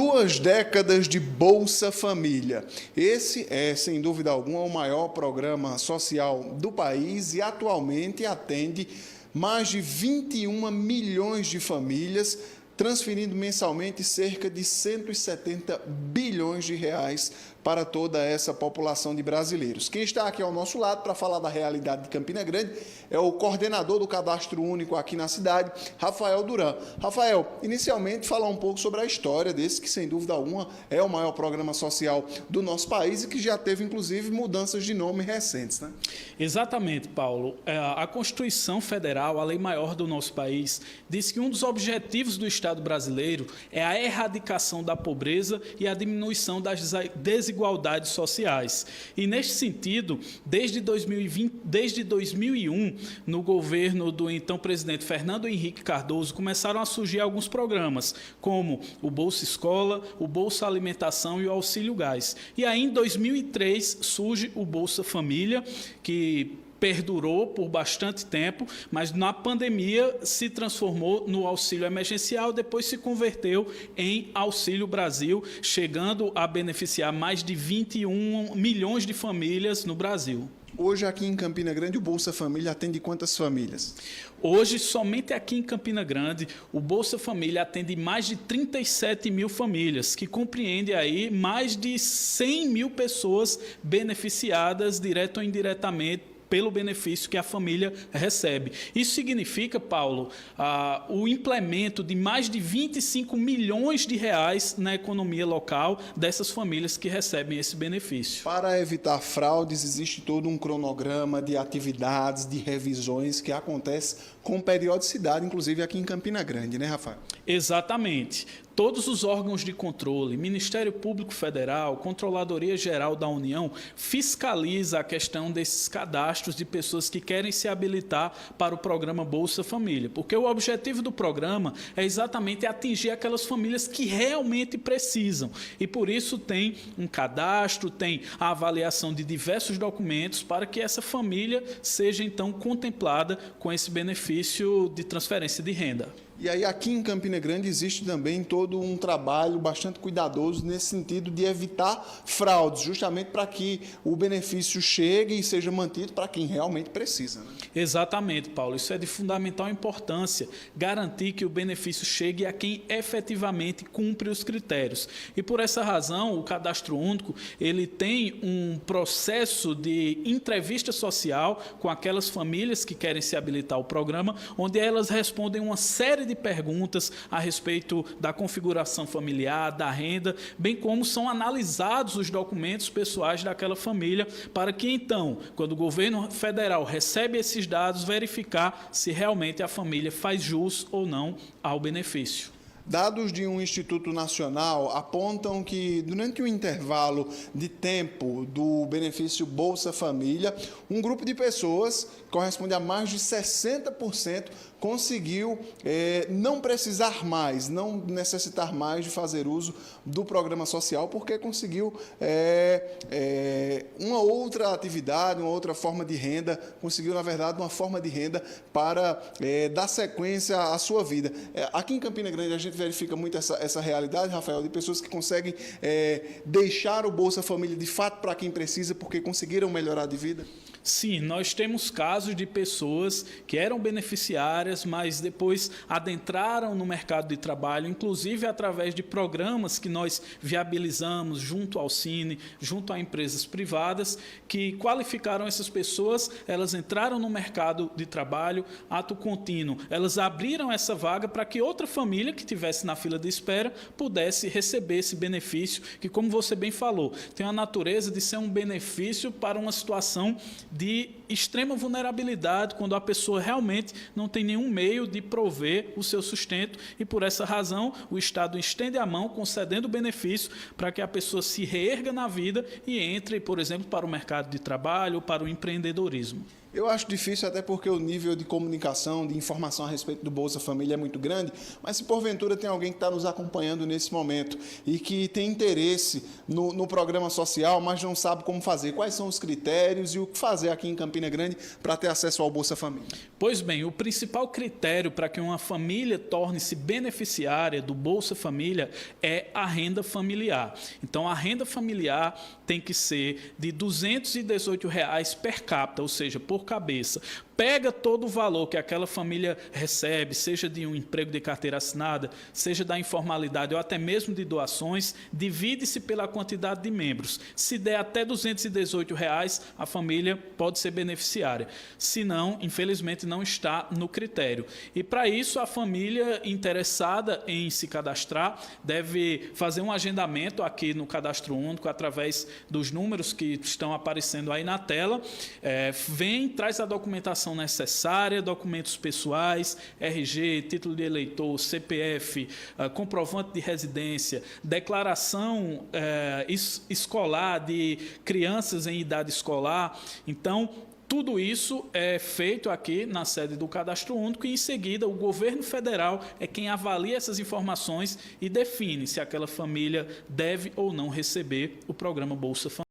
2 décadas de Bolsa Família. Esse é, sem dúvida alguma, o maior programa social do país e atualmente atende mais de 21 milhões de famílias, transferindo mensalmente cerca de 170 bilhões de reais para toda essa população de brasileiros. Quem está aqui ao nosso lado para falar da realidade de Campina Grande é o coordenador do Cadastro Único aqui na cidade, Rafael Duran. Rafael, inicialmente falar um pouco sobre a história desse, que sem dúvida alguma é o maior programa social do nosso país e que já teve inclusive mudanças de nome recentes, né? Exatamente, Paulo. A Constituição Federal, a lei maior do nosso país, diz que um dos objetivos do Estado brasileiro é a erradicação da pobreza e a diminuição das desigualdades sociais. E, neste sentido, desde 2001, no governo do então presidente Fernando Henrique Cardoso, começaram a surgir alguns programas, como o Bolsa Escola, o Bolsa Alimentação e o Auxílio Gás. E aí, em 2003, surge o Bolsa Família, que perdurou por bastante tempo, mas na pandemia se transformou no auxílio emergencial, depois se converteu em Auxílio Brasil, chegando a beneficiar mais de 21 milhões de famílias no Brasil. Hoje, aqui em Campina Grande, o Bolsa Família atende quantas famílias? Hoje, somente aqui em Campina Grande, o Bolsa Família atende mais de 37 mil famílias, que compreende aí mais de 100 mil pessoas beneficiadas, direto ou indiretamente, pelo benefício que a família recebe. Isso significa, Paulo, o implemento de mais de 25 milhões de reais na economia local dessas famílias que recebem esse benefício. Para evitar fraudes, existe todo um cronograma de atividades, de revisões que acontece com periodicidade, inclusive aqui em Campina Grande, né, Rafael? Exatamente. Todos os órgãos de controle, Ministério Público Federal, Controladoria Geral da União, fiscaliza a questão desses cadastros de pessoas que querem se habilitar para o programa Bolsa Família, porque o objetivo do programa é exatamente atingir aquelas famílias que realmente precisam, e por isso tem um cadastro, tem a avaliação de diversos documentos para que essa família seja então contemplada com esse benefício de transferência de renda. E aí, aqui em Campina Grande, existe também todo um trabalho bastante cuidadoso nesse sentido de evitar fraudes, justamente para que o benefício chegue e seja mantido para quem realmente precisa, né? Exatamente, Paulo. Isso é de fundamental importância, garantir que o benefício chegue a quem efetivamente cumpre os critérios. E por essa razão, o Cadastro Único, ele tem um processo de entrevista social com aquelas famílias que querem se habilitar ao programa, onde elas respondem uma série de perguntas a respeito da configuração familiar, da renda, bem como são analisados os documentos pessoais daquela família, para que então, quando o governo federal recebe esses dados, verificar se realmente a família faz jus ou não ao benefício. Dados de um Instituto Nacional apontam que, durante o intervalo de tempo do benefício Bolsa Família, um grupo de pessoas, que corresponde a mais de 60%, conseguiu não precisar mais, não necessitar mais de fazer uso do programa social, porque conseguiu uma outra atividade, uma outra forma de renda, conseguiu, na verdade, uma forma de renda para dar sequência à sua vida. Aqui em Campina Grande, a gente verifica muito essa realidade, Rafael, de pessoas que conseguem deixar o Bolsa Família de fato para quem precisa, porque conseguiram melhorar de vida? Sim, nós temos casos de pessoas que eram beneficiárias, mas depois adentraram no mercado de trabalho, inclusive através de programas que nós viabilizamos junto ao Cine, junto a empresas privadas, que qualificaram essas pessoas, elas entraram no mercado de trabalho, ato contínuo, elas abriram essa vaga para que outra família que estivesse na fila de espera pudesse receber esse benefício, que, como você bem falou, tem a natureza de ser um benefício para uma situação de extrema vulnerabilidade, quando a pessoa realmente não tem nenhum meio de prover o seu sustento, e por essa razão o Estado estende a mão concedendo benefício para que a pessoa se reerga na vida e entre, por exemplo, para o mercado de trabalho ou para o empreendedorismo. Eu acho difícil, até porque o nível de comunicação, de informação a respeito do Bolsa Família é muito grande, mas se porventura tem alguém que está nos acompanhando nesse momento e que tem interesse no programa social, mas não sabe como fazer, quais são os critérios e o que fazer aqui em Campina Grande para ter acesso ao Bolsa Família? Pois bem, o principal critério para que uma família torne-se beneficiária do Bolsa Família é a renda familiar. Então, a renda familiar tem que ser de R$ 218 per capita, ou seja, por cabeça. Pega todo o valor que aquela família recebe, seja de um emprego de carteira assinada, seja da informalidade ou até mesmo de doações, divide-se pela quantidade de membros. Se der até R$ 218, a família pode ser beneficiária. Se não, infelizmente, não está no critério. E para isso, a família interessada em se cadastrar deve fazer um agendamento aqui no Cadastro Único, através dos números que estão aparecendo aí na tela. Traz a documentação necessária, documentos pessoais, RG, título de eleitor, CPF, comprovante de residência, declaração escolar de crianças em idade escolar. Então, tudo isso é feito aqui na sede do Cadastro Único e, em seguida, o governo federal é quem avalia essas informações e define se aquela família deve ou não receber o programa Bolsa Família.